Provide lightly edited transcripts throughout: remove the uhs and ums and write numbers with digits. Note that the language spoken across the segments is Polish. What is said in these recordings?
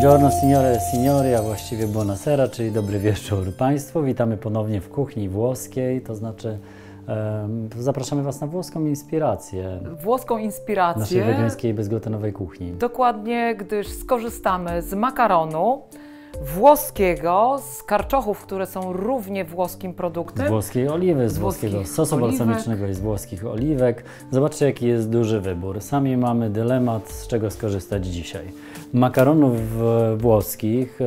Buongiorno signore e signori, a właściwie buonasera, czyli dobry wieczór Państwu. Witamy ponownie w kuchni włoskiej, to znaczy zapraszamy Was na włoską inspirację. Włoską inspirację. Naszej wegańskiej, bezglutenowej kuchni. Dokładnie, gdyż skorzystamy z makaronu włoskiego, z karczochów, które są równie włoskim produktem. Z włoskiej oliwy, z włoskiego sosu balsamicznego i z włoskich oliwek. Zobaczcie, jaki jest duży wybór. Sami mamy dylemat, z czego skorzystać dzisiaj. Makaronów włoskich,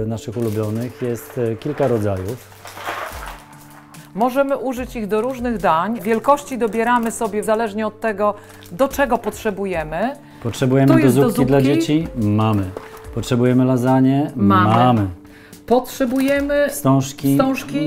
naszych ulubionych, jest kilka rodzajów. Możemy użyć ich do różnych dań. Wielkości dobieramy sobie zależnie od tego, do czego potrzebujemy. Potrzebujemy do zupki dla dzieci? Mamy. Potrzebujemy lasagne? Mamy. Potrzebujemy wstążki?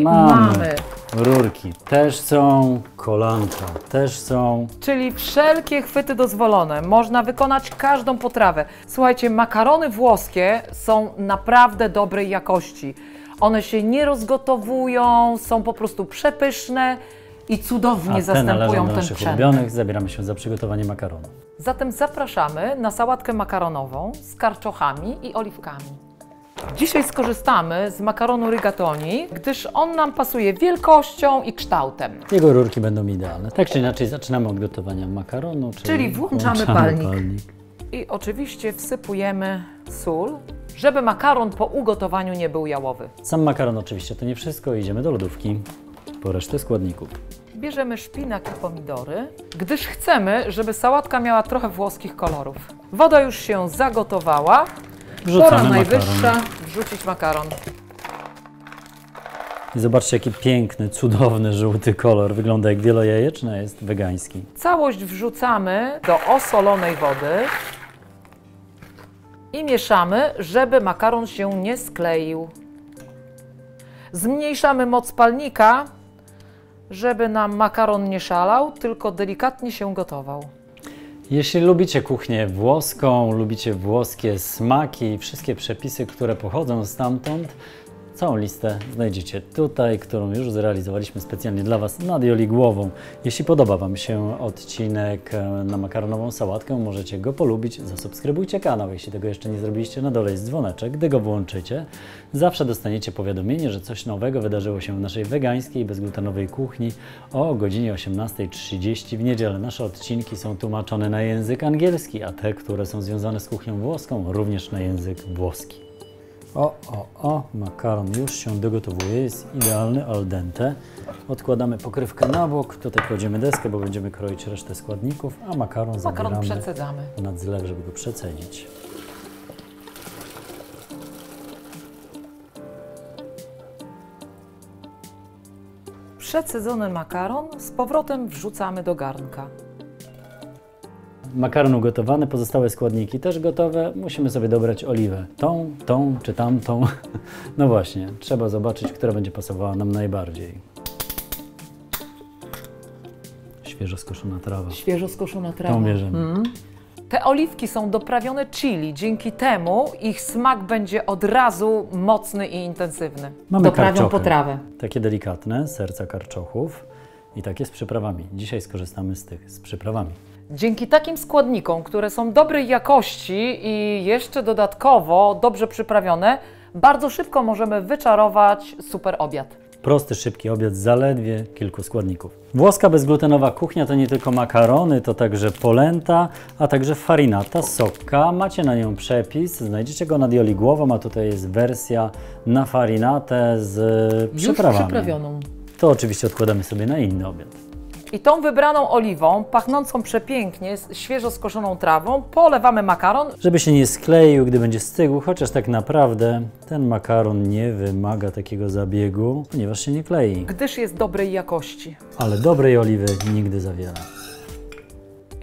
Mamy. Rurki też są, kolanka też są. Czyli wszelkie chwyty dozwolone. Można wykonać każdą potrawę. Słuchajcie, makarony włoskie są naprawdę dobrej jakości. One się nie rozgotowują, są po prostu przepyszne i cudownie zastępują ten pszenny. Ulubionych. Zabieramy się za przygotowanie makaronu. Zatem zapraszamy na sałatkę makaronową z karczochami i oliwkami. Dzisiaj skorzystamy z makaronu rigatoni, gdyż on nam pasuje wielkością i kształtem. Jego rurki będą idealne. Tak czy inaczej zaczynamy od gotowania makaronu. Czyli włączamy palnik. I oczywiście wsypujemy sól, żeby makaron po ugotowaniu nie był jałowy. Sam makaron oczywiście to nie wszystko. Idziemy do lodówki po resztę składników. Bierzemy szpinak i pomidory, gdyż chcemy, żeby sałatka miała trochę włoskich kolorów. Woda już się zagotowała. Pora najwyższa wrzucić makaron. I zobaczcie, jaki piękny, cudowny, żółty kolor. Wygląda jak wielojajeczny, jest wegański. Całość wrzucamy do osolonej wody i mieszamy, żeby makaron się nie skleił. Zmniejszamy moc palnika, żeby nam makaron nie szalał, tylko delikatnie się gotował. Jeśli lubicie kuchnię włoską, lubicie włoskie smaki i wszystkie przepisy, które pochodzą stamtąd, całą listę znajdziecie tutaj, którą już zrealizowaliśmy specjalnie dla Was nad Joligłową. Jeśli podoba Wam się odcinek na makaronową sałatkę, możecie go polubić, zasubskrybujcie kanał. Jeśli tego jeszcze nie zrobiliście, na dole jest dzwoneczek. Gdy go włączycie, zawsze dostaniecie powiadomienie, że coś nowego wydarzyło się w naszej wegańskiej, bezglutenowej kuchni o godzinie 18:30 w niedzielę. Nasze odcinki są tłumaczone na język angielski, a te, które są związane z kuchnią włoską, również na język włoski. Makaron już się dogotowuje, jest idealny al dente. Odkładamy pokrywkę na bok, tutaj kładziemy deskę, bo będziemy kroić resztę składników, a makaron zabieramy przecedzamy nad zlew, żeby go przecedzić. Przecedzony makaron z powrotem wrzucamy do garnka. Makaron ugotowany, pozostałe składniki też gotowe. Musimy sobie dobrać oliwę. Tą czy tamtą. No właśnie, trzeba zobaczyć, która będzie pasowała nam najbardziej. Świeżo skoszona trawa. Świeżo skoszona trawa. Tą bierzemy. Te oliwki są doprawione chili, dzięki temu ich smak będzie od razu mocny i intensywny. Mamy Doprawią potrawę. Takie delikatne, serca karczochów i takie z przyprawami. Dzisiaj skorzystamy z tych z przyprawami. Dzięki takim składnikom, które są dobrej jakości i jeszcze dodatkowo dobrze przyprawione, bardzo szybko możemy wyczarować super obiad. Prosty, szybki obiad z zaledwie kilku składników. Włoska bezglutenowa kuchnia to nie tylko makarony, to także polenta, a także farinata, socca. Macie na nią przepis, znajdziecie go nad Joligłową, a tutaj jest wersja na farinatę z przyprawami. Już przyprawioną. To oczywiście odkładamy sobie na inny obiad. I tą wybraną oliwą, pachnącą przepięknie, świeżo skoszoną trawą, polewamy makaron. Żeby się nie skleił, gdy będzie stygł, chociaż tak naprawdę ten makaron nie wymaga takiego zabiegu, ponieważ się nie klei. Gdyż jest dobrej jakości. Ale dobrej oliwy nigdy za wiele.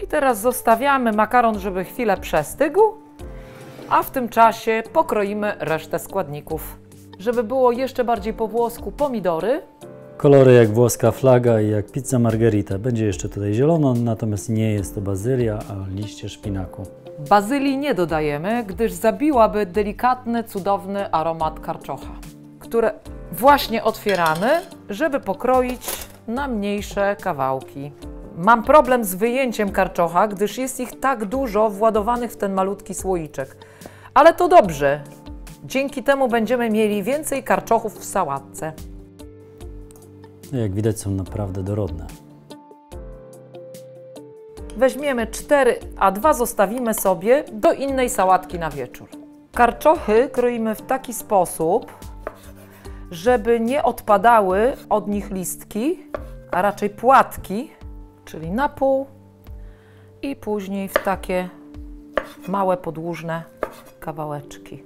I teraz zostawiamy makaron, żeby chwilę przestygł, a w tym czasie pokroimy resztę składników. Żeby było jeszcze bardziej po włosku, pomidory. Kolory jak włoska flaga i jak pizza margherita. Będzie jeszcze tutaj zielono, natomiast nie jest to bazylia, a liście szpinaku. Bazylii nie dodajemy, gdyż zabiłaby delikatny, cudowny aromat karczocha, które właśnie otwieramy, żeby pokroić na mniejsze kawałki. Mam problem z wyjęciem karczocha, gdyż jest ich tak dużo władowanych w ten malutki słoiczek. Ale to dobrze, Dzięki temu będziemy mieli więcej karczochów w sałatce. Jak widać, są naprawdę dorodne. Weźmiemy 4, a 2 zostawimy sobie do innej sałatki na wieczór. Karczochy kroimy w taki sposób, żeby nie odpadały od nich listki, a raczej płatki, czyli na pół i później w takie małe, podłużne kawałeczki.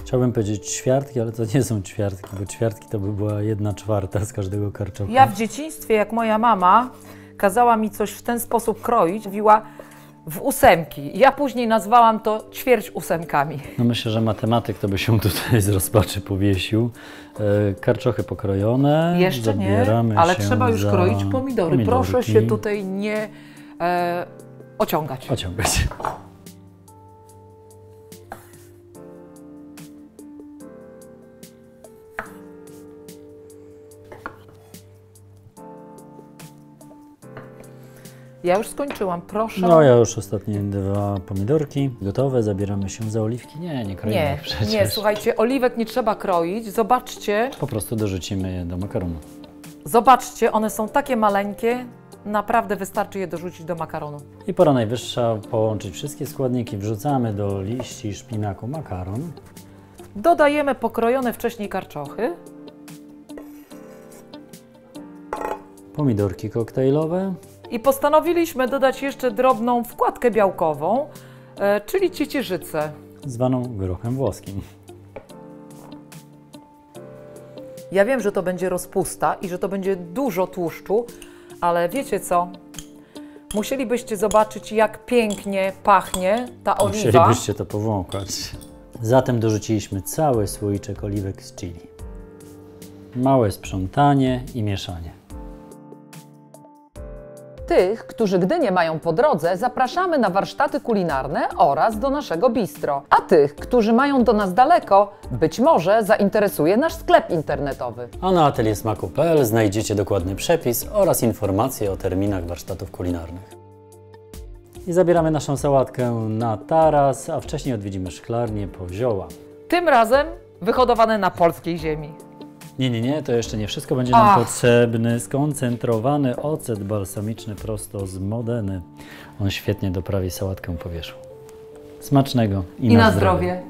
Chciałbym powiedzieć ćwiartki, ale to nie są ćwiartki, bo ćwiartki to by była 1/4 z każdego karczocha. Ja w dzieciństwie, jak moja mama kazała mi coś w ten sposób kroić, mówiła w ósemki. Ja później nazwałam to ćwierć ósemkami. No myślę, że matematyk to by się tutaj z rozpaczy powiesił. Karczochy pokrojone. Jeszcze nie, ale trzeba już kroić pomidory. Proszę się tutaj nie ociągać. Ociągać. Ja już skończyłam, proszę. No ja już ostatnie 2 pomidorki gotowe, zabieramy się za oliwki. Nie kroimy ich przecież. Nie, słuchajcie, oliwek nie trzeba kroić. Zobaczcie. Po prostu dorzucimy je do makaronu. Zobaczcie, one są takie maleńkie, naprawdę wystarczy je dorzucić do makaronu. I pora najwyższa połączyć wszystkie składniki. Wrzucamy do liści szpinaku makaron. Dodajemy pokrojone wcześniej karczochy. Pomidorki koktajlowe. I postanowiliśmy dodać jeszcze drobną wkładkę białkową, czyli ciecierzycę. Zwaną grochem włoskim. Ja wiem, że to będzie rozpusta i że to będzie dużo tłuszczu, ale wiecie co? Musielibyście zobaczyć, jak pięknie pachnie ta oliwa. Musielibyście to powąchać. Zatem dorzuciliśmy cały słoiczek oliwek z chili. Małe sprzątanie i mieszanie. Tych, którzy Gdynię mają po drodze, zapraszamy na warsztaty kulinarne oraz do naszego bistro. A tych, którzy mają do nas daleko, być może zainteresuje nasz sklep internetowy. A na ateliersmaku.pl znajdziecie dokładny przepis oraz informacje o terminach warsztatów kulinarnych. I zabieramy naszą sałatkę na taras, a wcześniej odwiedzimy szklarnię po zioła. Tym razem wyhodowane na polskiej ziemi. Nie, to jeszcze nie wszystko. Będzie nam potrzebny skoncentrowany ocet balsamiczny prosto z Modeny. On świetnie doprawi sałatkę po wierzchu. Smacznego i na zdrowie.